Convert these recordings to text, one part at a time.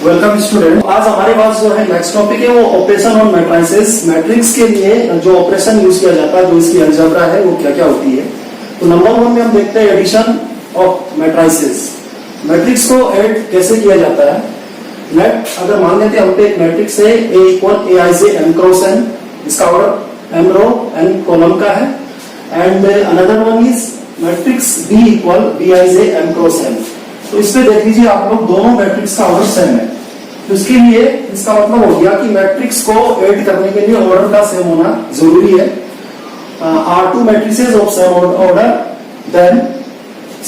Welcome student. आज हमारे पास जो है नेक्स्ट टॉपिक है वो ऑपरेशन ऑन मैट्रिसेस। मैट्रिक्स के लिए जो ऑपरेशन यूज किया जाता है, जो इसकी अलजेब्रा है वो क्या क्या होती है। तो नंबर 1 में हम देखते हैं एडिशन ऑफ मैट्रिसेस। मैट्रिक्स को ऐड कैसे किया जाता है। नेट अगर मान लेते हैं हम पे एक मैट्रिक्स है A equal A I J M cross N, इसका order M row N column का है। And another one is matrix B equal B I J M cross N. तो इसमें देख लीजिए आप लोग, दोनों मैट्रिक्स का ऑर्डर सेम है। तो इसके लिए इसका मतलब हो गया कि मैट्रिक्स को ऐड करने के लिए ऑर्डर का सेम होना जरूरी है। Are two matrices of same order, then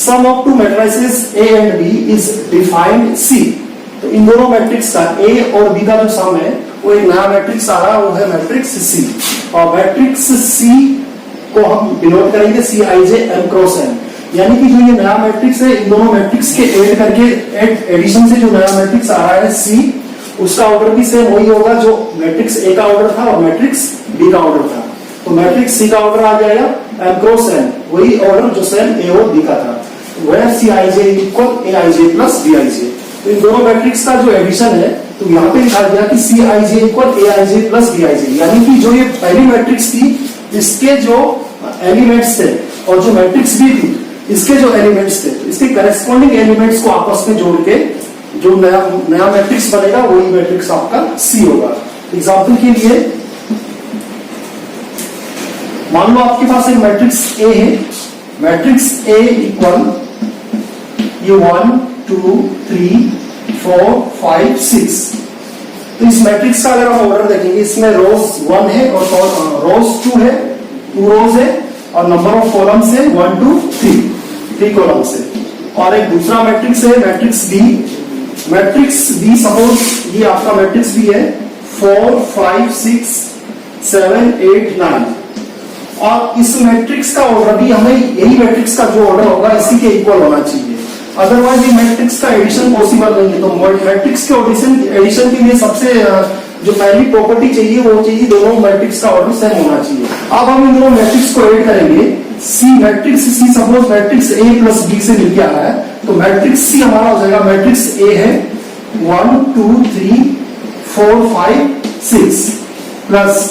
sum of two matrices A and B is defined C. तो इन दोनों मैट्रिक्स का ए और बी का जो सम है वो एक नया मैट्रिक्स आ रहा है, वो है मैट्रिक्स सी। और मैट्रिक्स सी को हम डिनोट करेंगे सी i J M cross N. यानी कि जो ये नया मैट्रिक्स है, इन दोनों मैट्रिक्स के ऐड करके एडिशन से जो नया मैट्रिक्स आ रहा है सी, उसका ऑर्डर भी सेम वही होगा जो मैट्रिक्स ए का ऑर्डर था और मैट्रिक्स बी का ऑर्डर था। तो मैट्रिक्स सी का ऑर्डर आ जाएगा एम क्रॉस एन, वही ऑर्डर जो सेम ए और बी का था। वह C i j equal A I j plus B I j. तो इन दोनों मैट्रिक्स का जो एडिशन है, तो यहाँ पे लिखा गया कि C i j equal A I j plus B I j. यानी कि जो ये पहली मैट्रिक्स थी, इसके जो एलिमेंट्स थे और जो मैट्रिक्स बी थी, इसके जो एलिमेंट्स थे, इसके करेस्पॉन्डिंग एलिमेंट्स को आपस में जोड़ के जो नया मैट्रिक्स बनेगा, वही मैट्रिक्स आपका सी होगा। एग्जांपल के लिए मान लो आपके पास एक मैट्रिक्स ए है। मैट्रिक्स ए इक्वल ये 1 2 3 4 5 6। तो इस मैट्रिक्स का अगर हम ऑर्डर देखेंगे, इसमें रोज 1 है और रोज 2 है, 2 रोज है और नंबर ऑफ कॉलम्स है 1 2 3 कॉलम से। और एक दूसरा मैट्रिक्स है matrix B. Matrix B suppose ये आपका मैट्रिक्स बी है 4 5 6 7 8 9। और इस मैट्रिक्स का ऑर्डर भी हमें यही मैट्रिक्स का जो ऑर्डर होगा इसी के इक्वल होना चाहिए, अदरवाइज ये मैट्रिक्स का एडिशन पॉसिबल नहीं है। तो मैट्रिक्स के एडिशन के लिए सबसे जो पहली प्रॉपर्टी चाहिए वो चाहिए दोनों मैट्रिक्स का ऑर्डर सेम होना चाहिए। अब हम इन दोनों मैट्रिक्स को ऐड करेंगे। C matrix C suppose matrix A plus B से मिल गया है, तो मैट्रिक्स सी हमारा हो जाएगा, मैट्रिक्स ए है 1 2 3 4 5 6 प्लस,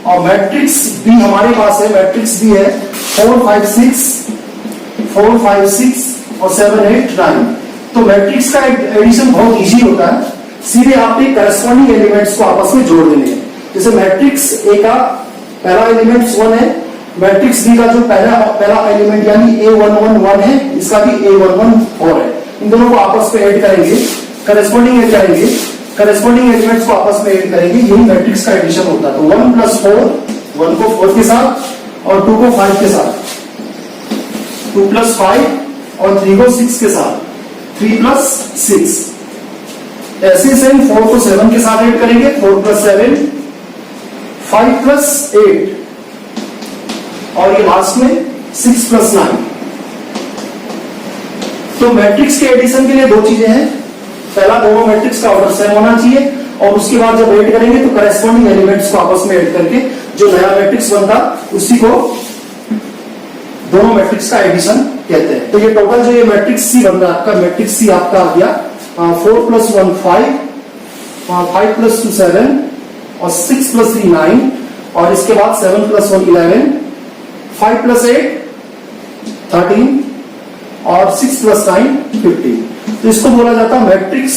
और मैट्रिक्स बी हमारे पास है, मैट्रिक्स बी है 4 5 6 और 7 8 9। तो मैट्रिक्स का एडिशन बहुत इजी होता है, सीधे आपके करस्पॉन्डिंग एलिमेंट्स को आपस में जोड़ देने हैं। जैसे मैट्रिक्स ए का पहला एलिमेंट 1 है, मैट्रिक्स बी का जो पहला एलिमेंट यानी A11 1 है, इसका भी A11 4 है। इन दोनों को आपस में ऐड करेंगे, करस्पॉन्डिंग ऐड करेंगे, करस्पॉन्डिंग एलिमेंट्स को आपस में ऐड करेंगे, यही मैट्रिक्स का एडिशन होता है। तो 1 + 4, 1 को 4 के साथ और 2 को 5 के साथ, 2 + 5 और 3 को 6 के साथ, 3 + 6। ऐसे सेम 4 को 7 के साथ ऐड करेंगे, 4 + 7 5 + 8 और ये लास्ट में 6 + 9। तो मैट्रिक्स के एडिशन के लिए दो चीजें हैं, पहला दोनों मैट्रिक्स का ऑर्डर सेम होना चाहिए, और उसके बाद जब ऐड करेंगे तो करेस्पॉन्डिंग एलिमेंट्स को आपस में ऐड करके जो नया मैट्रिक्स बनता उसी को दोनों मैट्रिक्स का एडिशन कहते हैं। तो ये टोटल जो ये मैट्रिक्स सी बन रहा है आपका, मैट्रिक्स सी आपका आ गया 4 + 1 5, 5 + 2 7 और 6 + 3 9 और इसके बाद 7 + 1 11, 5 + 8 13 और 6 + 9 15। तो इसको बोला जाता है मैट्रिक्स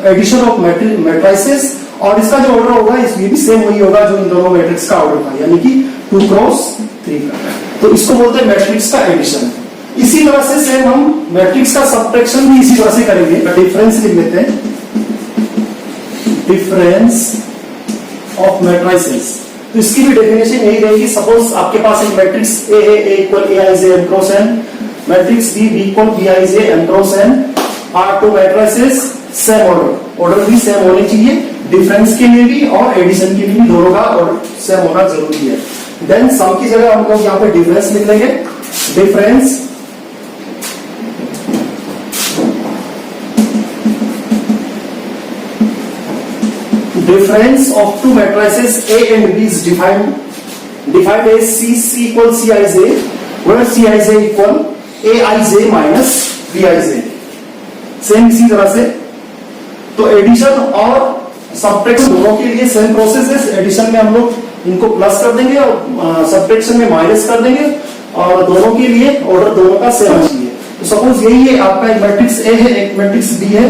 एडिशन ऑफ मैट्रिसेस। और इसका जो ऑर्डर होगा इसमें भी सेम वही होगा जो इन दोनों मैट्रिक्स का ऑर्डर था, यानी कि 2 × 3 का। तो इसको बोलते हैं मैट्रिक्स का एडिशन। इसी तरह से सेम हम मैट्रिक्स का सब्ट्रैक्शन भी इसी तरह से करेंगे। डिफरेंस लिख लेते हैं, डिफरेंस ऑफ मैट्रिसेस। तो इसकी भी डेफिनेशन यही रहेगी। सपोज आपके पास एक मैट्रिक्स ए है, A equal A I J M cross N, matrix B equal B I J M cross N, are two matrices same order भी सेम होने चाहिए, डिफरेंस के लिए भी और एडिशन के लिए भी दोनों का ऑर्डर सेम होना जरूरी है। देन सम की जगह हम लोग यहाँ पे डिफरेंस लिख लेंगे, difference difference of two matrices A and B is defined as C equal Cij, where Cij equal Aij minus Bij। Same इसी तरह से तो एडिशन और सब्ट्रैक्शन दोनों के लिए सेम प्रोसेस है। एडिशन में हम लोग इनको प्लस कर देंगे और सब्ट्रैक्शन में माइनस कर देंगे, और दोनों के लिए ऑर्डर दोनों का सेम चाहिए। तो सपोज यही है आपका एक मैट्रिक्स ए है, एक मैट्रिक्स बी है,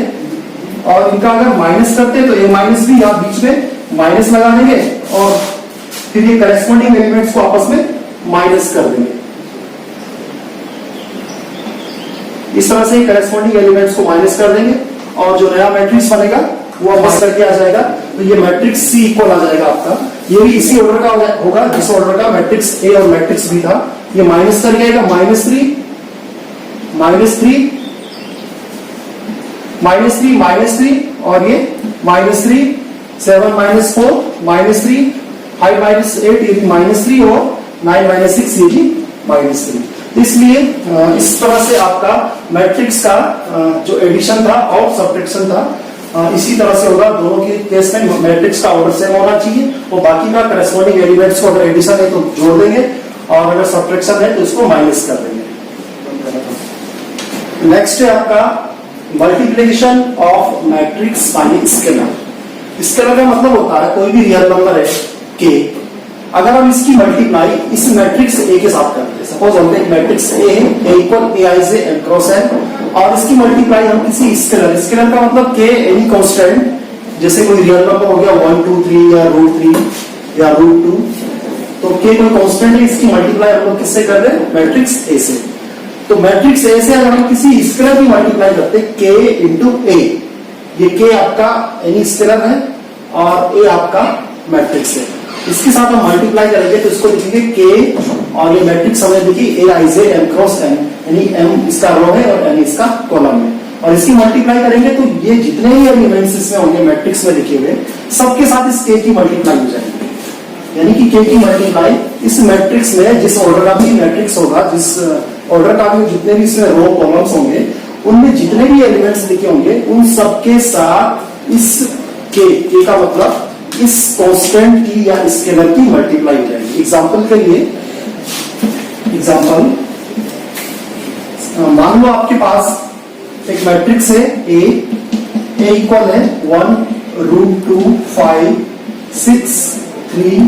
और इनका अगर माइनस करते हैं तो ए माइनस बी यहाँ बीच में माइनस लगा देंगे, और फिर ये करेस्पॉन्डिंग एलिमेंट्स को आपस में माइनस कर देंगे। इस तरह से करेस्पॉन्डिंग एलिमेंट्स को माइनस कर देंगे, और जो नया मैट्रिक्स बनेगा वो माइनस करके आ जाएगा। तो ये मैट्रिक्स सी इक्वल आ जाएगा आपका। ये भी इसी ऑर्डर का होगा जिस ऑर्डर का मैट्रिक्स ए और मैट्रिक्स बी था। ये माइनस करके आएगा -3 -3 और ये -3 7 -4 -3 5 -8 ये भी -3 और 9 -6 ये भी -3। इसलिए इस तरह से आपका मैट्रिक्स का जो एडिशन था और सब्ट्रैक्शन था इसी तरह से होगा। दोनों के केस में मैट्रिक्स का ऑर्डर सेम होना चाहिए, और बाकी का करस्पॉन्डिंग एलिमेंट्स को अगर एडिशन है तो जोड़ देंगे, और अगर सब्ट्रैक्शन है तो इसको माइनस कर देंगे। नेक्स्ट है आपका multiplication of matrix bye scalar. Scalar का मतलब होता है कोई भी रियल नंबर है के, अगर हम इसकी मल्टीप्लाई इस मैट्रिक्स ए के साथ करते हैं। सपोज हम एक मैट्रिक्स ए है, ए equal A I j n cross n, और इसकी मल्टीप्लाई हम किसी स्केलर, स्केलर का मतलब के एनी कांस्टेंट, जैसे कोई रियल नंबर हो गया 1 2 3 या √3 या √2, तो के कोई कांस्टेंट है, इसकी मल्टीप्लाई हम लोग किससे कर रहे हैं? मैट्रिक्स ए से। तो मैट्रिक्स ए से अगर हम किसी स्केलर की मल्टीप्लाई करते हैं के इंटू ए, ये के आपका एनी स्केलर है और ए आपका मैट्रिक्स है, इसके साथ हम मल्टीप्लाई करेंगे तो इसको लिखेंगे के, और ये मैट्रिक्स हमें देखिए ए आई जे एम क्रॉस एन, यानी एम इसका रो है और एन इसका कॉलम है, और इसकी मल्टीप्लाई करेंगे तो ये जितने भी एलिमेंट्स इसमें होंगे मैट्रिक्स में लिखे हुए सबके साथ इस के की मल्टीप्लाई हो जाएगी। यानी कि के की मल्टीप्लाई इस मैट्रिक्स में जिस ऑर्डर का भी मैट्रिक्स होगा, जिस ऑर्डर का भी जितने भी इसमें रो कॉलम्स होंगे, उनमें जितने भी एलिमेंट्स लिखे होंगे उन सबके साथ इस के का मतलब इस कांस्टेंट की या स्केलर की मल्टीप्लाई हो जाएगी। एग्जांपल के लिए, एग्जांपल मान लो आपके पास एक मैट्रिक्स है ए इक्वल है 1 √2 5 6 3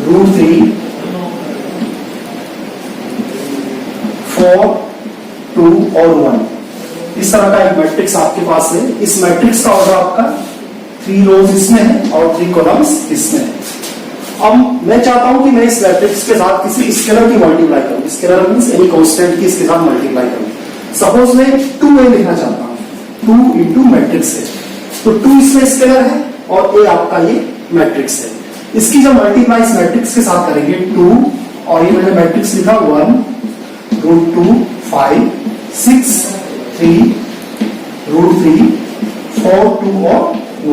√3 4 2 और 1। इस तरह का एक मैट्रिक्स आपके पास है। इस मैट्रिक्स का ऑर्डर आपका 3 रोज इसमें है और 3 कॉलम्स इसमें है। अब मैं चाहता हूं कि मैं इस मैट्रिक्स के साथ किसी स्केलर की मल्टीप्लाई करूं। स्केलर मींस एनी कांस्टेंट की इसके साथ मल्टीप्लाई करूं। सपोज मैं 2a लिखना चाहता हूं, 2 इंटू मैट्रिक्स है, तो 2 इसमें स्केलर है और a आपका ये मैट्रिक्स है। इसकी जब मल्टीप्लाई इस मैट्रिक्स के साथ करेंगे 2, और ये मैंने मैट्रिक्स लिखा 1 √2 5 6 3 √3 4 2 और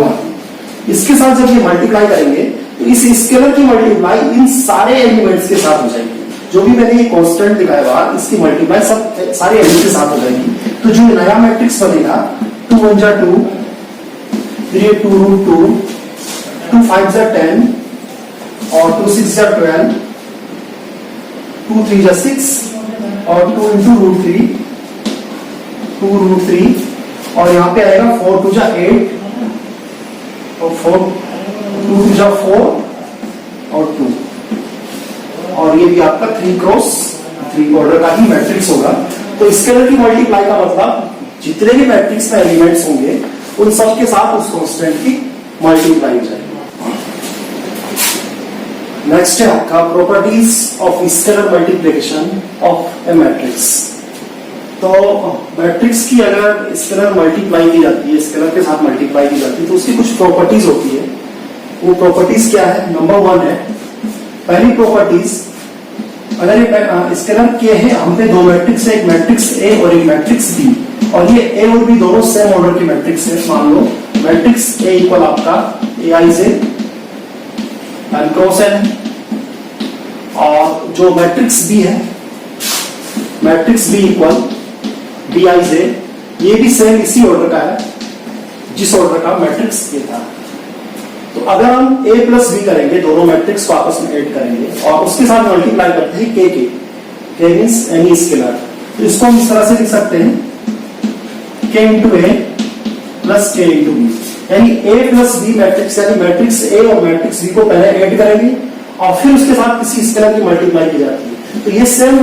1। इसके साथ जब ये मल्टीप्लाई करेंगे तो इस स्केलर की मल्टीप्लाई इन सारे एलिमेंट्स के साथ हो जाएगी। जो भी मैंने ये कांस्टेंट दिखाया बाहर, इसकी मल्टीप्लाई सब सारे एलिमेंट्स के साथ हो जाएगी। तो जो नया मैट्रिक्स बनेगा 2 1 जा 2, 3 2 √2, 2 5 जा 10 और 2 6 जा 12, 2 3 जा 6 और 2 इंटू √3 2 √3, और यहाँ पे आएगा 4 2 जा 8 और 4 2 2 जा 4 और 2, और ये भी आपका 3 क्रॉस 3 ऑर्डर का ही मैट्रिक्स होगा। तो स्केलर की मल्टीप्लाई का मतलब जितने भी मैट्रिक्स में एलिमेंट्स होंगे उन सब के साथ उस कांस्टेंट की मल्टीप्लाई हो जाएगी। नेक्स्ट है आपका properties of scalar multiplication of A matrix. तो मैट्रिक्स की अगर स्केलर मल्टीप्लाई की जाती है, स्केलर के साथ मल्टीप्लाई की जाती है, तो उसकी कुछ प्रॉपर्टीज होती है। वो प्रॉपर्टीज क्या है? नंबर 1 है, पहली प्रॉपर्टीज, अगर ये स्केलर के है, हम पे 2 मैट्रिक्स है, एक मैट्रिक्स ए और एक मैट्रिक्स बी, और ये ए और बी दोनों सेम ऑर्डर के मैट्रिक्स है। मान लो मैट्रिक्स ए इक्वल आपका A I j n cross n, और जो मैट्रिक्स बी है मैट्रिक्स बी इक्वल बी आई जे, ये भी सेम इसी ऑर्डर का है जिस ऑर्डर का मैट्रिक्स ए था। तो अगर हम a प्लस बी करेंगे, दोनों मैट्रिक्स को आपस में ऐड करेंगे और उसके साथ मल्टीप्लाई करते हैं के मींस एनी स्केलर, तो इसको हम इस तरह से लिख सकते हैं k इंटू ए प्लस के इंटू बी। यानी ए प्लस बी मैट्रिक्स, यानी मैट्रिक्स ए और मैट्रिक्स बी को पहले ऐड करेंगे और फिर उसके साथ किसी स्केलर की मल्टीप्लाई की जाती है। तो ये सेम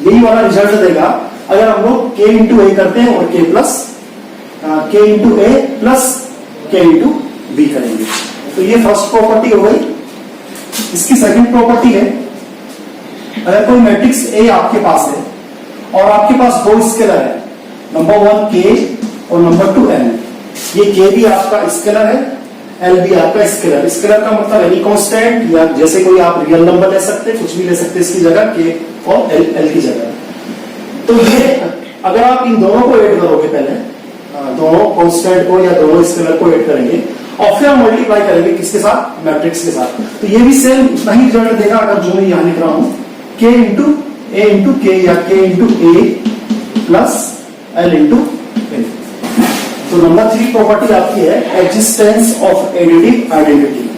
यही वाला रिजल्ट देगा अगर हम लोग के इंटू ए करते हैं और के इंटू ए प्लस के इंटू बी करेंगे। तो ये फर्स्ट प्रॉपर्टी हो गई। इसकी सेकंड प्रॉपर्टी है, अगर कोई मैट्रिक्स ए आपके पास है और आपके पास दो स्केलर है, नंबर 1 के और नंबर 2 एल। ये के भी आपका स्केलर है, एल भी आपका स्केलर। स्केलर का मतलब एनी कांस्टेंट, या जैसे कोई आप रियल नंबर ले सकते हैं, कुछ भी ले सकते हैं इसकी जगह, के और एल की जगह। तो ये अगर आप इन दोनों को ऐड करोगे, पहले दोनों कांस्टेंट को या दोनों स्केलर को ऐड करेंगे और फिर हम मल्टीप्लाई करेंगे किसके साथ, मैट्रिक्स के साथ, तो ये भी सेम इतना ही रिजल्ट देगा। अगर जो मैं यहां लिख रहा हूं के इंटू के या के इंटू ए प्लस एल इंटू ए। तो नंबर 3 प्रॉपर्टी आपकी है existence of additive identity.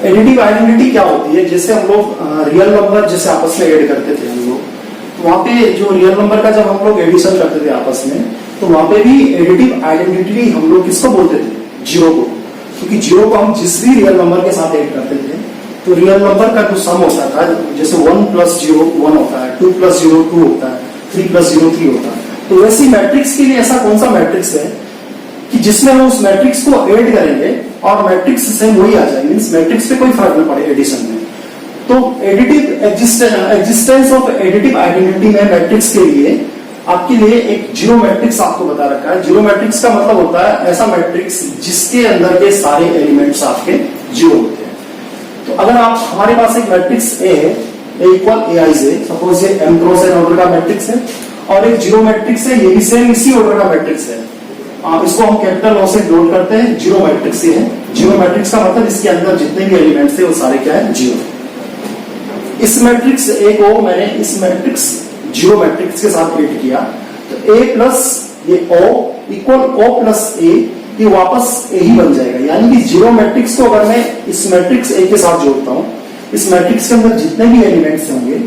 Additive identity क्या होती है, जैसे हम लोग रियल नंबर जैसे आपस में ऐड करते थे हम लोग, तो वहां पे जो रियल नंबर का जब हम लोग एडिशन करते थे आपस में, तो वहां पे भी एडिटिव आइडेंटिटी हम लोग किसको बोलते थे, जीरो को। क्योंकि जीरो को हम जिस भी रियल नंबर के साथ ऐड करते थे, तो रियल नंबर का जो सम होता था, जैसे 1 + 0 1 होता है, 2 + 0 2 होता है, 3 + 0 3 होता है। तो वैसी मैट्रिक्स के लिए ऐसा कौन सा मैट्रिक्स है कि जिसमें हम उस मैट्रिक्स को ऐड करेंगे और मैट्रिक्स सेम वही आ जाएगी, मींस मैट्रिक्स पे कोई फर्क नहीं पड़े एडिशन में। तो additive existence of additive identity में मैट्रिक्स के लिए आपके लिए एक जीरो मैट्रिक्स आपको बता रखा है। जीरो मैट्रिक्स का मतलब होता है ऐसा मैट्रिक्स जिसके अंदर के सारे एलिमेंट्स आपके जीरो होते हैं। तो अगर आप हमारे पास एक मैट्रिक्स ए है, ए equal A I J, suppose ये m क्रॉस n ऑर्डर का मैट्रिक्स है, और एक जीरो मैट्रिक्स है, ये भी सेम इसी ऑर्डर का मैट्रिक्स है। इसको हम कैपिटल ओ से नोट करते हैं, जीरो मैट्रिक्स ये है। जीरो मैट्रिक्स का मतलब इसके अंदर जितने भी एलिमेंट्स थे वो सारे क्या है, जीरो। इस मैट्रिक्स ए को मैंने इस मैट्रिक्स जीरो मैट्रिक्स के साथ ऐड किया, तो ए प्लस ये ओ इक्वल ओ प्लस ए, ये वापस ए ही बन जाएगा। यानी कि जीरो मैट्रिक्स को अगर मैं इस मैट्रिक्स ए के साथ जोड़ता हूं, इस मैट्रिक्स के अंदर जितने भी एलिमेंट्स होंगे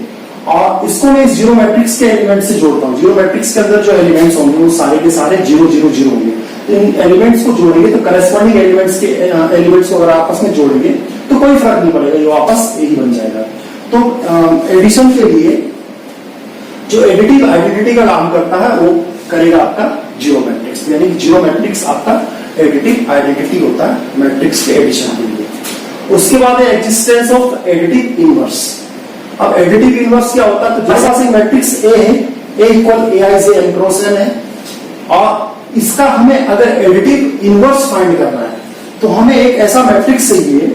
और इसको मैं इस जीरो मैट्रिक्स के एलिमेंट से जोड़ता हूं, जीरो मैट्रिक्स के अंदर जो एलिमेंट्स होंगे वो सारे के सारे 0 0 0 होंगे। तो इन एलिमेंट्स को जोड़ेंगे तो करस्पॉन्डिंग एलिमेंट्स को अगर आपस में जोड़ेंगे तो कोई फर्क नहीं पड़ेगा, ये वापस ए ही बन जाएगा। तो एडिशन के लिए जो एडिटिव आइडेंटिटी का काम करता है वो करेगा आपका जीरो मैट्रिक्स, यानी कि जीरो मैट्रिक्स आपका एडिटिव आइडेंटिटी होता है मैट्रिक्स के एडिशन के लिए। उसके बाद है एग्जिस्टेंस ऑफ एडिटिव इनवर्स। अब एडिटिव इनवर्स क्या होता है, तो जैसा से मैट्रिक्स ए है, ए equal A I J m cross n है, और इसका हमें अगर एडिटिव इनवर्स फाइंड करना है तो हमें एक ऐसा मैट्रिक्स चाहिए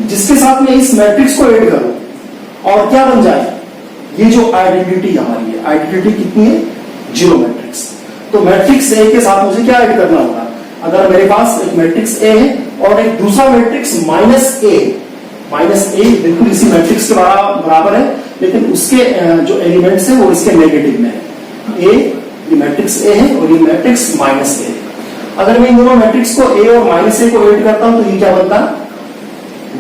जिसके साथ में इस मैट्रिक्स को ऐड करूं और क्या बन जाए, ये जो आइडेंटिटी हमारी है, आइडेंटिटी कितनी है, जीरो मैट्रिक्स। तो मैट्रिक्स ए के साथ मुझे क्या ऐड करना होगा, अगर मेरे पास एक मैट्रिक्स ए है और एक दूसरा मैट्रिक्स माइनस ए बिल्कुल इसी मैट्रिक्स के बराबर है, लेकिन उसके जो एलिमेंट्स है वो इसके नेगेटिव में है। ये मैट्रिक्स ए है और ये मैट्रिक्स माइनस ए। अगर मैं इन दोनों मैट्रिक्स को ए और माइनस ए को ऐड करता हूं तो ये क्या बनता है,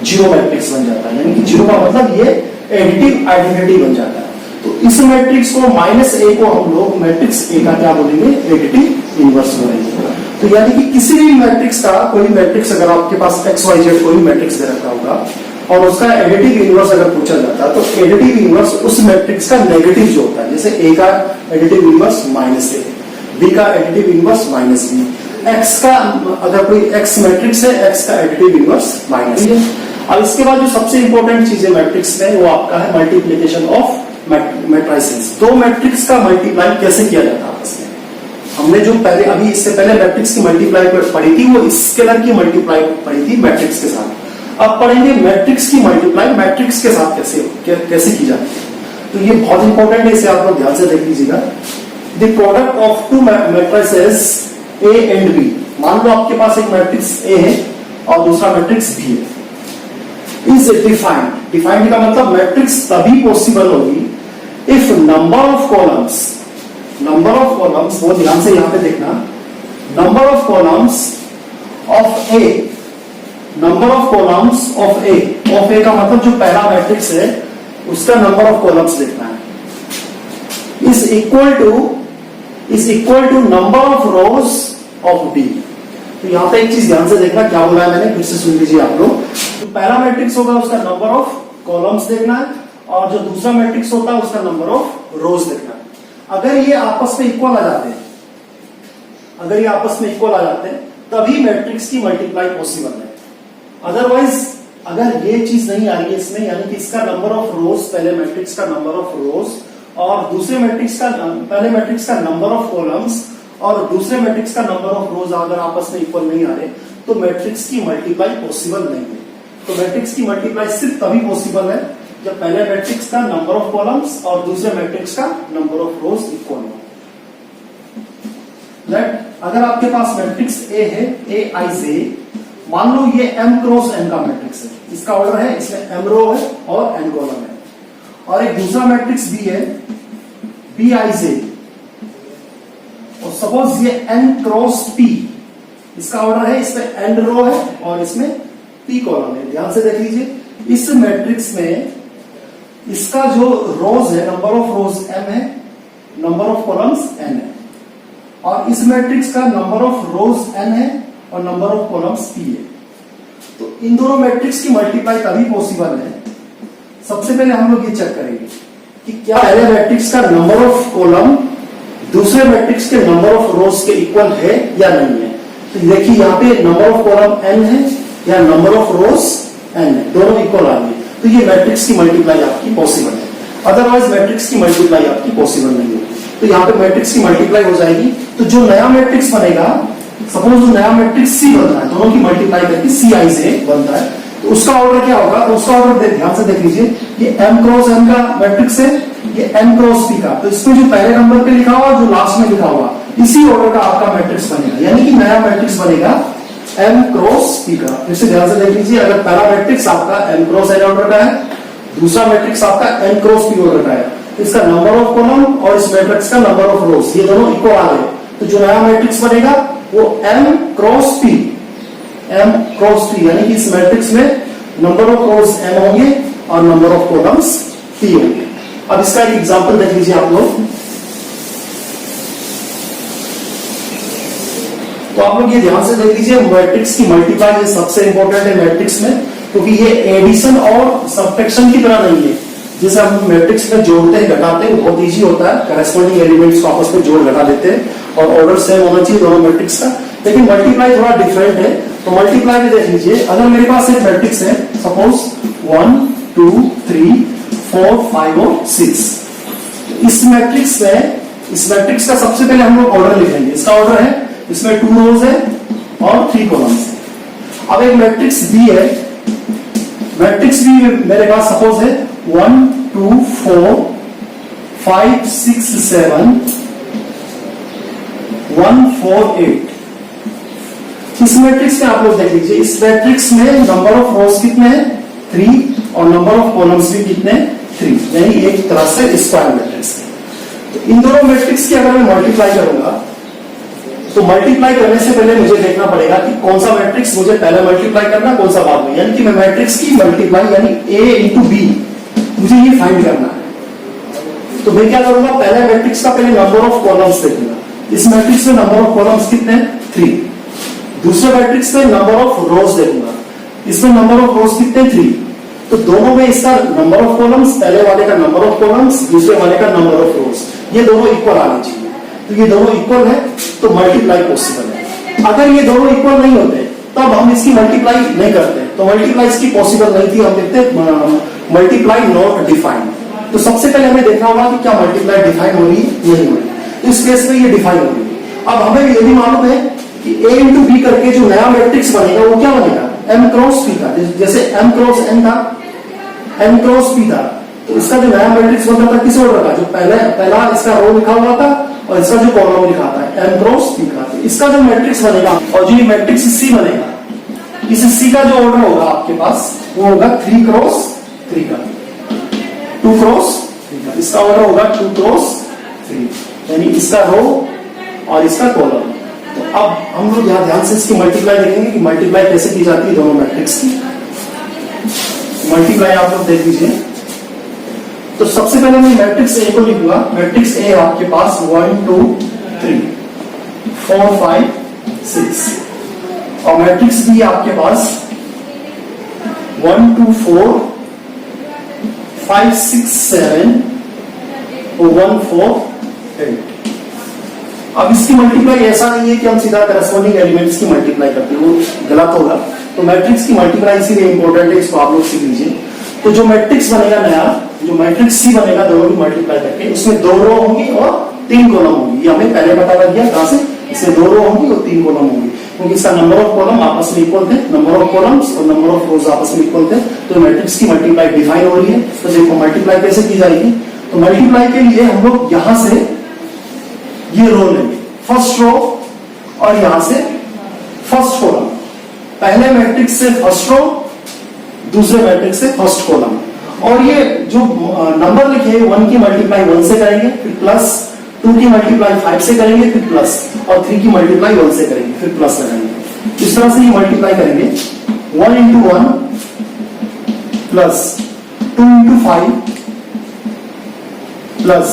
जीरो मैट्रिक्स बन जाता है। यानी कि जीरो का मतलब ये एडिटिव आइडेंटिटी बन जाता है। तो इस मैट्रिक्स को माइनस ए को हम लोग मैट्रिक्स ए का क्या बोलेंगे, एडिटिव इनवर्स बोलेंगे। तो यानी कि किसी भी मैट्रिक्स का कोई मैट्रिक्स अगर आपके पास एक्स वाई जेड कोई मैट्रिक्स दे रखा होगा और उसका एडिटिव इनवर्स अगर पूछा जाता है, तो एडिटिव इनवर्स उस मैट्रिक्स का नेगेटिव जो होता है, जैसे ए का additive inverse minus A, B का additive inverse minus B, X का अगर कोई एक्स मैट्रिक्स है, एक्स का एडिटिव इनवर्स माइनस है। अब इसके बाद जो सबसे इंपॉर्टेंट चीज है मैट्रिक्स में, वो आपका है मल्टीप्लीकेशन ऑफ मैट्रिसेस। दो मैट्रिक्स का मल्टीप्लाई कैसे किया जाता है आपस में। हमने जो पहले अभी इससे पहले मैट्रिक्स की मल्टीप्लाई पढ़ी थी, वो स्केलर की मल्टीप्लाई पढ़ी थी मैट्रिक्स के साथ। अब पढ़ेंगे मैट्रिक्स की मल्टीप्लाई मैट्रिक्स के साथ कैसे की जाती है। तो ये बहुत इंपॉर्टेंट है, इसे आप लोग ध्यान से देख लीजिएगा। The product of two matrices A and B. मान लो आपके पास एक मैट्रिक्स ए है और दूसरा मैट्रिक्स बी है, इज डिफाइंड। डिफाइंड का मतलब मैट्रिक्स तभी पॉसिबल होगी इफ नंबर ऑफ कॉलम्स बहुत ध्यान से यहां पे देखना, नंबर ऑफ कॉलम्स ऑफ ए का मतलब जो पहला मैट्रिक्स है उसका नंबर ऑफ कॉलम्स देखना है, is equal to number of rows of B. तो यहाँ पे एक चीज ध्यान से देखना, क्या बोला है मैंने, फिर से सुन लीजिए आप लोग। तो पहला मैट्रिक्स होगा उसका नंबर ऑफ कॉलम्स देखना है, और जो दूसरा मैट्रिक्स होता है उसका नंबर ऑफ रोज देखना है। अगर ये आपस में इक्वल आ जाते हैं, अगर ये आपस में इक्वल आ जाते हैं तभी मैट्रिक्स की मल्टीप्लाई पॉसिबल है। अदरवाइज अगर ये चीज नहीं आ रही है इसमें, यानी कि इसका नंबर ऑफ रोज, पहले मैट्रिक्स का नंबर ऑफ रोज और दूसरे मैट्रिक्स का, पहले मैट्रिक्स का नंबर ऑफ कॉलम्स और दूसरे मैट्रिक्स का नंबर ऑफ रोज अगर आपस में इक्वल नहीं आ रहे तो मैट्रिक्स की मल्टीप्लाई पॉसिबल नहीं है। तो मैट्रिक्स की मल्टीप्लाई सिर्फ तभी पॉसिबल है जब पहले मैट्रिक्स का नंबर ऑफ कॉलम्स और दूसरे मैट्रिक्स का नंबर ऑफ रोज इक्वल हो। अगर आपके पास मैट्रिक्स ए है, ए आई जे, मान लो ये m क्रॉस n का मैट्रिक्स है, इसका ऑर्डर है, इसमें m रो है और n कॉलम है, और एक दूसरा मैट्रिक्स b है, b i j, और सपोज ये n क्रॉस p, इसका ऑर्डर है, इसमें n रो है और इसमें p कॉलम है। ध्यान से देख लीजिए, इस मैट्रिक्स में इसका जो रोज है, नंबर ऑफ रोज m है, नंबर ऑफ कॉलम्स n है, और इस मैट्रिक्स का नंबर ऑफ रोज n है और नंबर ऑफ कॉलम्स p है। तो इन दोनों मैट्रिक्स की मल्टीप्लाई तभी पॉसिबल है। सबसे पहले हम लोग ये चेक करेंगे कि क्या पहले मैट्रिक्स का नंबर ऑफ कॉलम दूसरे मैट्रिक्स के नंबर ऑफ रोज के इक्वल है या नहीं है। तो देखिए यहाँ पे नंबर ऑफ कॉलम n है या नंबर ऑफ रोज n है, दोनों इक्वल आ गए, तो ये मैट्रिक्स की मल्टीप्लाई आपकी पॉसिबल है। अदरवाइज मैट्रिक्स की मल्टीप्लाई आपकी पॉसिबल नहीं है। तो यहाँ पे मैट्रिक्स की मल्टीप्लाई हो जाएगी। तो जो नया मैट्रिक्स बनेगा, सपोज जो नया मैट्रिक्स सी बनता है, दोनों की मल्टीप्लाई करके सी आई से बनता है, तो उसका ऑर्डर क्या होगा, तो उसका ऑर्डर ध्यान से देख लीजिए, ये m क्रॉस n का मैट्रिक्स है, ये n क्रॉस p का, तो इसमें जो पहले नंबर पे लिखा हुआ जो लास्ट में लिखा हुआ इसी ऑर्डर का आपका मैट्रिक्स बनेगा, यानी कि नया मैट्रिक्स बनेगा m क्रॉस p का। फिर से ध्यान से देख लीजिए, अगर पहला मैट्रिक्स आपका m क्रॉस n ऑर्डर का है, दूसरा मैट्रिक्स आपका n क्रॉस p ऑर्डर का है, इसका नंबर ऑफ कॉलम और इस मैट्रिक्स का नंबर ऑफ रोज ये दोनों इक्वल आ गए, तो जो नया मैट्रिक्स बनेगा वो m cross p, m cross p, यानी कि इस मैट्रिक्स में नंबर ऑफ रोज m होंगे और नंबर ऑफ कॉलम्स p होंगे। अब इसका एक एग्जांपल देख लीजिए आप लोग। तो आप लोग ये ध्यान से देख लीजिए, मैट्रिक्स की मल्टीप्लाई ये सबसे इंपॉर्टेंट है मैट्रिक्स में, क्योंकि ये एडिशन और सब्ट्रैक्शन की तरह नहीं है। जैसे हम मैट्रिक्स में जोड़ते हैं घटाते हैं बहुत इजी होता है, करेस्पॉन्डिंग एलिमेंट्स को आपस में जोड़ घटा देते हैं और ऑर्डर सेम होना चाहिए दोनों मैट्रिक्स का। लेकिन मल्टीप्लाई थोड़ा डिफरेंट है। तो मल्टीप्लाई में देख लीजिए, अगर मेरे पास एक मैट्रिक्स है, सपोज 1 2 3 4 5 और 6, इस मैट्रिक्स में, इस मैट्रिक्स का सबसे पहले हम लोग ऑर्डर लिखेंगे। इसका ऑर्डर है, इसमें 2 रोज है और 3 कॉलम्स है। अब एक मैट्रिक्स बी है, मैट्रिक्स बी मेरे पास सपोज है 1 2 4 5 6 7 1 4 8। इस मैट्रिक्स में आप लोग देख लीजिए, इस मैट्रिक्स में नंबर ऑफ रोज कितने हैं 3 और नंबर ऑफ कॉलम्स भी कितने 3, यानी एक तरह से स्क्वायर मैट्रिक्स है। तो इन दोनों मैट्रिक्स की अगर मैं मल्टीप्लाई करूंगा, तो मल्टीप्लाई करने से पहले मुझे देखना पड़ेगा कि कौन सा मैट्रिक्स मुझे पहले मल्टीप्लाई करना, कौन सा बाद में, यानी कि मैं मैट्रिक्स की मल्टीप्लाई यानी a इंटू बी मुझे ये फाइंड करना है। तो मैं क्या करूंगा, पहले मैट्रिक्स का पहले नंबर ऑफ कॉलम्स देखूंगा। इस मैट्रिक्स में नंबर ऑफ कॉलम्स कितने हैं 3। दूसरे मैट्रिक्स में नंबर ऑफ रोज देखूंगा, इसमें नंबर ऑफ रोज कितने 3। तो दोनों में इसका नंबर ऑफ कॉलम्स, पहले वाले का नंबर ऑफ कॉलम्स, दूसरे वाले का नंबर ऑफ रोज, ये दोनों इक्वल आने चाहिए। तो ये दोनों इक्वल है तो मल्टीप्लाई पॉसिबल है। अगर ये दोनों इक्वल नहीं होते तब हम इसकी मल्टीप्लाई नहीं करते, तो मल्टीप्लाई इसकी पॉसिबल नहीं थी, हम देखते मल्टीप्लाई नॉट डिफाइंड। तो सबसे पहले हमें देखना होगा कि क्या मल्टीप्लाई डिफाइन हो रही है नहीं हो रही। तो इस केस में ये डिफाइन हो रही है। अब हमें ये भी मालूम है कि a इंटू बी करके जो नया मैट्रिक्स बनेगा वो क्या बनेगा, m क्रॉस p का। जैसे m क्रॉस n था, m क्रॉस p था, तो इसका जो नया मैट्रिक्स बनता था किस ऑर्डर का, जो पहला इसका रो लिखा हुआ था और इसका जो कॉलम लिखा था m क्रॉस p का। तो इसका जो मैट्रिक्स बनेगा और जो ये मैट्रिक्स c बनेगा, इस c का जो ऑर्डर होगा आपके पास वो होगा 3 क्रॉस 3 का, 2 क्रॉस 3 का। इसका ऑर्डर होगा 2 क्रॉस 3, यानी इसका रो और इसका कॉलम। तो अब हम लोग यहाँ ध्यान से इसकी मल्टीप्लाई देखेंगे कि मल्टीप्लाई कैसे की जाती है दोनों मैट्रिक्स की। मल्टीप्लाई आप लोग देख लीजिए। तो सबसे पहले मैं मैट्रिक्स ए को लिखूंगा। मैट्रिक्स ए आपके पास 1 2 3 4 5 6। और मैट्रिक्स भी आपके पास 1 2 4 5 6 7 और 1 4 8। अब इसकी मल्टीप्लाई ऐसा नहीं है कि हम सीधा करस्पॉन्डिंग एलिमेंट्स की मल्टीप्लाई करते हैं, वो गलत होगा। तो मैट्रिक्स की मल्टीप्लाई इसीलिए इंपॉर्टेंट है, इसको आप लोग सीख लीजिए। तो जो मैट्रिक्स बनेगा नया, जो मैट्रिक्स सी बनेगा दोनों की मल्टीप्लाई करके, उसमें 2 रो होंगी और 3 कॉलम होंगी। ये हमें पहले पता लग गया कहां से, इसमें 2 रो होंगी और 3 कॉलम होंगी, क्योंकि इसका नंबर ऑफ कॉलम आपस में इक्वल थे, नंबर ऑफ कॉलम्स और नंबर ऑफ रोज आपस में इक्वल थे। तो मैट्रिक्स की मल्टीप्लाई डिफाइन हो रही है। तो देखो मल्टीप्लाई कैसे की जाएगी। तो मल्टीप्लाई के लिए हम लोग यहां से ये रो लेंगे, फर्स्ट रो, और यहां से फर्स्ट कॉलम। पहले मैट्रिक्स से फर्स्ट रो, दूसरे मैट्रिक्स से फर्स्ट कॉलम। और ये जो नंबर लिखे हैं 1 की मल्टीप्लाई 1 से करेंगे, फिर प्लस, 2 की मल्टीप्लाई 5 से करेंगे, फिर प्लस, और 3 की मल्टीप्लाई 1 से करेंगे, फिर प्लस लगाएंगे। इस तरह से ये मल्टीप्लाई करेंगे। 1 into 1 plus 2 into 5 plus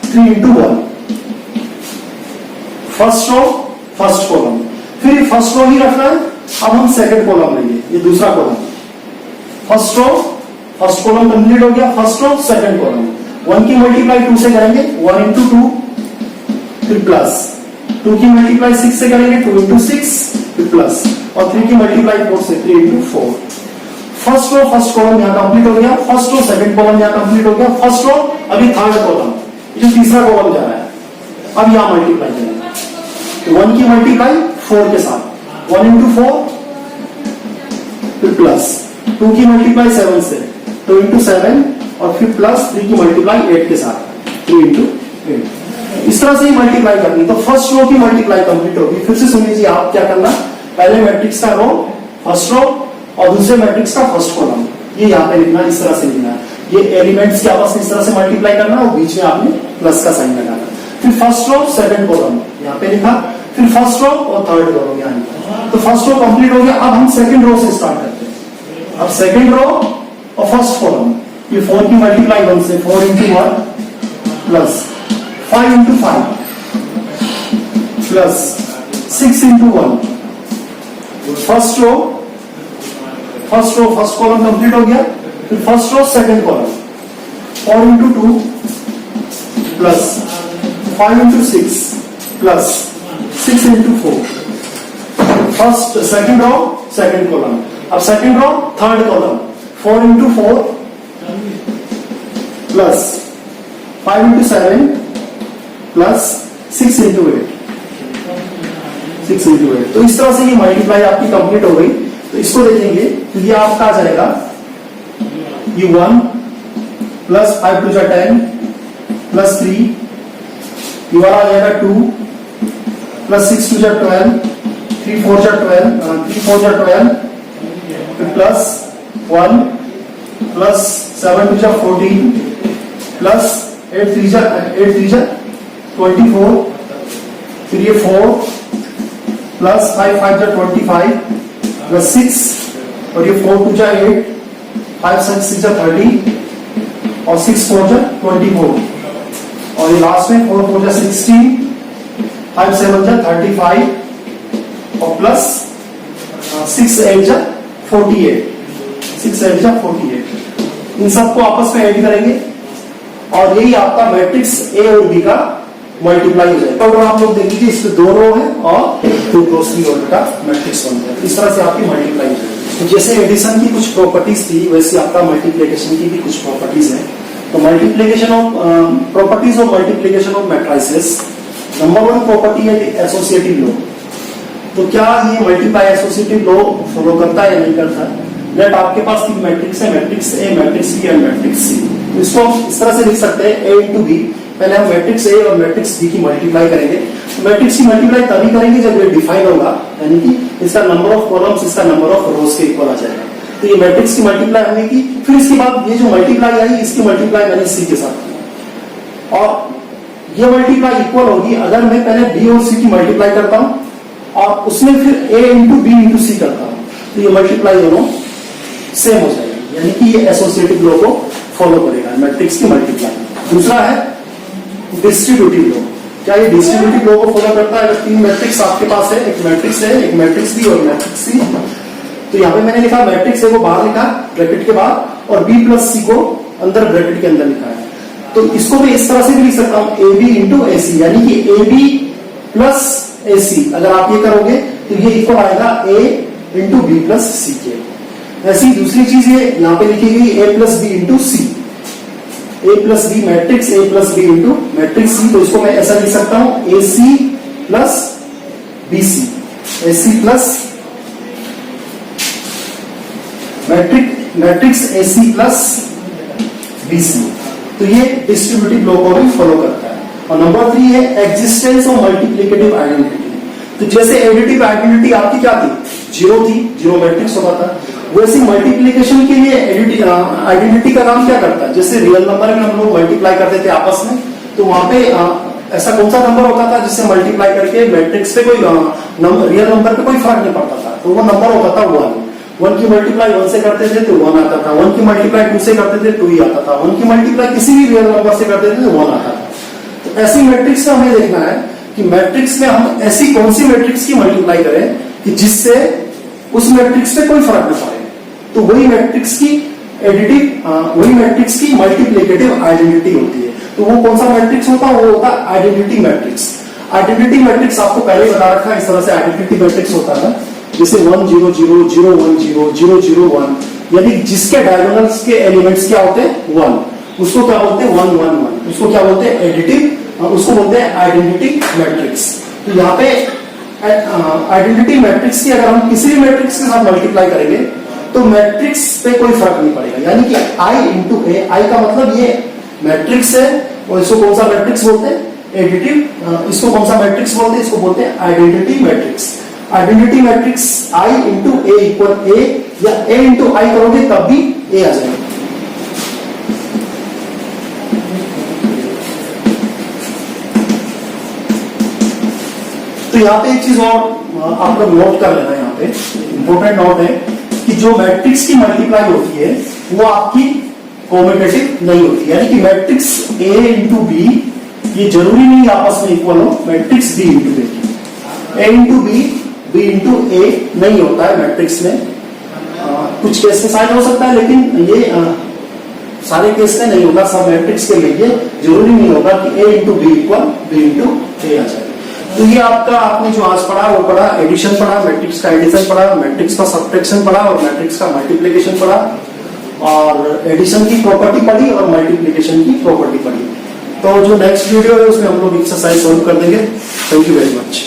3 into 1। First row, first column, फिर फर्स्ट रो ही रखना है। अब हम सेकंड कॉलम लेंगे, ये दूसरा कॉलम। First row, first column complete हो गया, फर्स्ट रो सेकंड कॉलम। 1 की मल्टीप्लाई 2 से करेंगे, 1 into 2, फिर प्लस, 2 की मल्टीप्लाई 6 से करेंगे, 2 into 6, फिर प्लस, और 3 की मल्टीप्लाई 4 से, 3 into 4। First row first column यहां कंप्लीट हो गया, फर्स्ट रो सेकंड कॉलम यहां कंप्लीट हो गया, फर्स्ट रो अभी थर्ड कॉलम, ये तीसरा कॉलम जा रहा है। अब यहां मल्टीप्लाई करेंगे, तो 1 की मल्टीप्लाई 4 के साथ, 1 into 4, फिर प्लस, 2 की मल्टीप्लाई 7 से, 2 into 7, और फिर प्लस 3 की मल्टीप्लाई 8 के साथ, 3 into 8। इस तरह से ही मल्टीप्लाई करनी। तो फर्स्ट रो की मल्टीप्लाई कंप्लीट होगी। फिर से सुन लीजिए, आप क्या करना, पहले मैट्रिक्स का रो, फर्स्ट रो, और दूसरे मैट्रिक्स का फर्स्ट कॉलम, ये यहाँ पे लिखना, इस तरह से लिखना। ये एलिमेंट्स के आपस में इस तरह से मल्टीप्लाई करना, और बीच में आपने प्लस का साइन लगाना। फिर फर्स्ट रो सेकंड कॉलम यहाँ पे लिखा, फिर फर्स्ट रो और थर्ड कॉलम यहाँ लिखा। तो फर्स्ट रो कंप्लीट हो गया। अब हम सेकंड रो से स्टार्ट करते हैं। अब सेकंड रो और फर्स्ट कॉलम, ये 4 की मल्टीप्लाई 1 से, 4 into 1 plus 5 into 5 plus 6 into 1। First row first column complete हो गया। फिर first row second column, 4 into 2 plus 5 into 6 plus 6 into 4। First second row second column, अब second row third column, 4 into 4 plus 5 into 7 plus 6 into 8, 6 into 8। तो इस तरह से ये multiply आपकी कंप्लीट हो गई। तो इसको देखेंगे तो ये आपका आ जाएगा, ये 1 प्लस 5 to 10 प्लस 3, ये वाला आ जाएगा 2 प्लस 6 to 12, 3 4 12, फिर प्लस 1 प्लस 7 to 14 प्लस 8 3 24, फिर ये 4 प्लस 5 5 25 प्लस 6, और ये 4 2 8, 5 6 30, और 6 4 24, और ये लास्ट में 4 4 16, 5 7 35, और प्लस 6 8 48, 6 8 48। इन सबको आपस में ऐड करेंगे, और यही आपका मैट्रिक्स ए और बी का मल्टीप्लाई हो जाएगा। तो आप लोग देख लीजिए, इसमें 2 रो है और 2 क्रॉस 3 ऑर्डर का मैट्रिक्स बन गया। इस तरह से आपकी मल्टीप्लाई हो जाएगी। तो जैसे एडिशन की कुछ प्रॉपर्टीज थी, वैसे आपका मल्टीप्लिकेशन की भी कुछ प्रॉपर्टीज है। तो multiplication of properties of multiplication of matrices, number 1 property है एसोसिएटिव लॉ। तो क्या ये मल्टीप्लाई एसोसिएटिव लॉ फॉलो करता है या नहीं करता? लेट आपके पास 3 मैट्रिक्स है, matrix A, matrix B and matrix C. तो इसको इस तरह से लिख सकते हैं, ए इंटू बी। पहले हम मैट्रिक्स ए और मैट्रिक्स बी की मल्टीप्लाई करेंगे। तो मैट्रिक्स की मल्टीप्लाई तभी करेंगे जब ये डिफाइन होगा, यानी कि इसका नंबर ऑफ कॉलम्स इसका नंबर ऑफ रोज के इक्वल आ जाएगा। तो ये मैट्रिक्स की मल्टीप्लाई हमने की। फिर इसके बाद ये जो मल्टीप्लाई आई, इसकी मल्टीप्लाई मैंने सी के साथ की, और ये मल्टीप्लाई इक्वल होगी अगर मैं पहले बी और सी की मल्टीप्लाई करता हूं और उसमें फिर ए इंटू बी इंटू सी करता हूं, तो ये मल्टीप्लाई दोनों सेम हो जाएगी, यानी कि ये एसोसिएटिव लॉ को फॉलो करेगा, मैट्रिक्स की मल्टीप्लाई। दूसरा है डिस्ट्रीब्यूटिव लॉ। क्या ये डिस्ट्रीब्यूटिव लॉ को फॉलो करता है? अगर तीन मैट्रिक्स आपके पास है, एक मैट्रिक्स है, एक मैट्रिक्स बी और मैट्रिक्स सी, तो यहाँ पे मैंने लिखा मैट्रिक्स ए को बाहर लिखा ब्रैकेट के बाद और बी प्लस सी को अंदर ब्रैकेट के अंदर लिखा है। तो इसको मैं इस तरह से भी लिख सकता हूं ए बी इंटू ए सी, यानी कि ए बी प्लस ए सी। अगर आप ये करोगे तो ये इक्वल आएगा A into B plus C के। ऐसी दूसरी चीज है यहाँ पे लिखी गई A plus B into C, A plus B matrix A plus B into matrix C. तो इसको मैं ऐसा लिख सकता हूं A C plus B C, A C plus matrix A C plus B C. तो ये डिस्ट्रीब्यूटिव लॉ को भी फॉलो करता है। और नंबर 3 है एक्जिस्टेंस ऑफ मल्टीप्लिकेटिव आइडेंटिटी। तो जैसे एडिटिव आइडेंटिटी आपकी क्या थी? जीरो थी, जीरो मैट्रिक्स होता था। वैसे मल्टीप्लिकेशन के लिए आइडेंटिटी का काम क्या करता है? जैसे रियल नंबर में हम लोग मल्टीप्लाई करते थे आपस में, तो वहां पे ऐसा कौन सा नंबर होता था जिससे मल्टीप्लाई करके मैट्रिक्स पे कोई रियल नंबर पे कोई फर्क नहीं पड़ता था? तो वो नंबर होता था 1 की मल्टीप्लाई 1 से करते थे तो 1 आता था, 1 की मल्टीप्लाई 2 से करते थे 2 ही आता था, 1 की मल्टीप्लाई किसी भी रियल नंबर से करते थे तो 1 आता था। तो ऐसी मैट्रिक्स का हमें देखना है कि मैट्रिक्स में हम ऐसी कौन सी मैट्रिक्स की मल्टीप्लाई करें कि जिससे उस मैट्रिक्स पे कोई फर्क न पड़े। तो वही मैट्रिक्स की वही मैट्रिक्स की मल्टीप्लिकेटिव आइडेंटिटी होती है। तो वो कौन सा मैट्रिक्स होता है? वो होता है आइडेंटिटी मैट्रिक्स। आइडेंटिटी मैट्रिक्स आपको पहले बता रखा है, इस तरह से आइडेंटिटी मैट्रिक्स होता है, जैसे 1 0 0 0 1 0 0 0 1, यानी जिसके डायगोनल्स के एलिमेंट्स क्या होते हैं? 1, उसको क्या बोलते हैं? 1 1 1, उसको क्या बोलते हैं? एडिटिव, उसको बोलते हैं आइडेंटिटी मैट्रिक्स। तो यहाँ पे आइडेंटिटी मैट्रिक्स की अगर हम किसी भी मैट्रिक्स के साथ मल्टीप्लाई करेंगे तो मैट्रिक्स पे कोई फर्क नहीं पड़ेगा, यानी कि आई इंटू ए, आई का मतलब ये मैट्रिक्स है और इसको कौन सा मैट्रिक्स बोलते हैं? एडिटिव। इसको कौन सा मैट्रिक्स बोलते हैं? इसको बोलते हैं आइडेंटिटी मैट्रिक्स। आइडेंटिटी मैट्रिक्स आई इंटू ए इक्वल ए, या ए इंटू आई करोगे तब भी ए आ जाएगा। तो यहाँ पे एक चीज और आप लोग नोट कर लेना, यहाँ पे इंपॉर्टेंट नोट है कि जो मैट्रिक्स की मल्टीप्लाई होती है वो आपकी कॉम्यूटेटिव नहीं होती, यानी कि मैट्रिक्स ए इंटू बी ये जरूरी नहीं आपस में इक्वल हो। मैट्रिक्स बी इंटू ए इंटू बी इंटू ए नहीं होता है मैट्रिक्स में। कुछ केस में शायद हो सकता है, लेकिन ये सारे केस में नहीं होगा। सब मैट्रिक्स के लिए जरूरी नहीं होगा कि A into B equal B into A आ जाए। तो ये आपने जो आज पढ़ा वो पढ़ा, एडिशन पढ़ा, मैट्रिक्स का एडिशन पढ़ा, मैट्रिक्स का सब्ट्रैक्शन पढ़ा और मैट्रिक्स का मल्टीप्लिकेशन पढ़ा, और एडिशन की प्रॉपर्टी पढ़ी और मल्टीप्लिकेशन की प्रॉपर्टी पढ़ी। तो जो नेक्स्ट वीडियो है उसमें हम लोग एक्सरसाइज सॉल्व कर देंगे। Thank you very much.